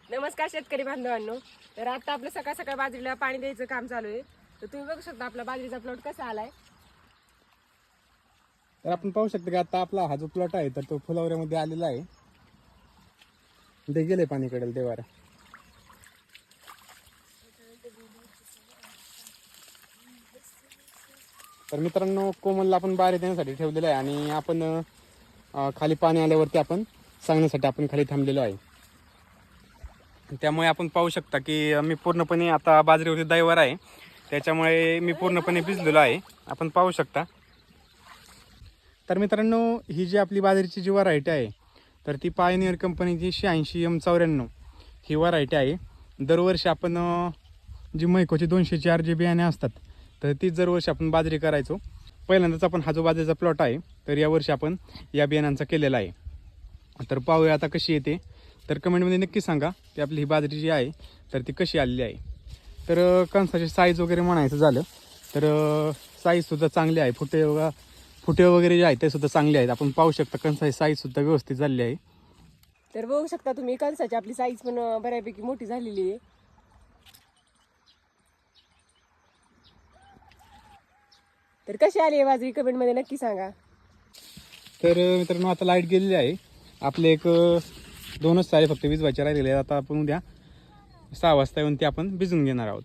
नमस्कार शेतकरी बांधवांनो. तर आता आपलं सकाळ सकाळ बाजरीला पाणी द्यायचं काम चालू आहे. तर तुम्ही बघू शकता आपला बाजरीचा प्लॉट कसा आलाय. तर आपण पाहू शकतो की आता आपला हा जो प्लॉट आहे तर तो फुलावऱ्यामध्ये आलेला आहे. ते गेले पाणी कडेल देवारा. तर मित्रांनो, कोमलला आपण बाहेर देण्यासाठी ठेवलेलं आहे आणि आपण खाली पाणी आल्यावरती आपण सांगण्यासाठी आपण खाली थांबलेलो आहे. त्यामुळे आपण पाहू शकता की मी पूर्णपणे आता बाजरीवरती दैवर आहे, त्याच्यामुळे मी पूर्णपणे भिजलेलो आहे. आपण पाहू शकता. तर मित्रांनो, ही जी आपली बाजरीची जी व्हरायटी आहे तर ती पायनियर कंपनीची 86M94 ही व्हरायटी आहे. दरवर्षी आपण जी मैकोची 204 जे बियाणे असतात तर तीच दरवर्षी आपण बाजरी करायचो. पहिल्यांदाच आपण हा जो बाजरीचा प्लॉट आहे तर यावर्षी आपण या बियाणांचा केलेला आहे. तर पाहूया आता कशी येते. तर कमेंटमध्ये नक्की सांगा की आपली ही बाजरी जी आहे तर ती कशी आलेली आहे. तर कणसाची साईज वगैरे म्हणायचं झालं तर साईजसुद्धा चांगली आहे. फुटे वगैरे जे आहेत ते सुद्धा चांगले आहेत. आपण पाहू शकता कणसाची साईजसुद्धा व्यवस्थित झालेली आहे. तर बघू शकता तुम्ही कणसाची आपली साईज पण बऱ्यापैकी मोठी झालेली आहे. तर कशी आली आहे बाजरी कमेंटमध्ये नक्की सांगा. तर मित्रांनो, आता लाईट गेलेली आहे. आपले एक 2च सारे फक्त भिजवायचे राहिलेले आहेत. आता आपण उद्या 6 वाजता येऊन ते आपण भिजून घेणार आहोत.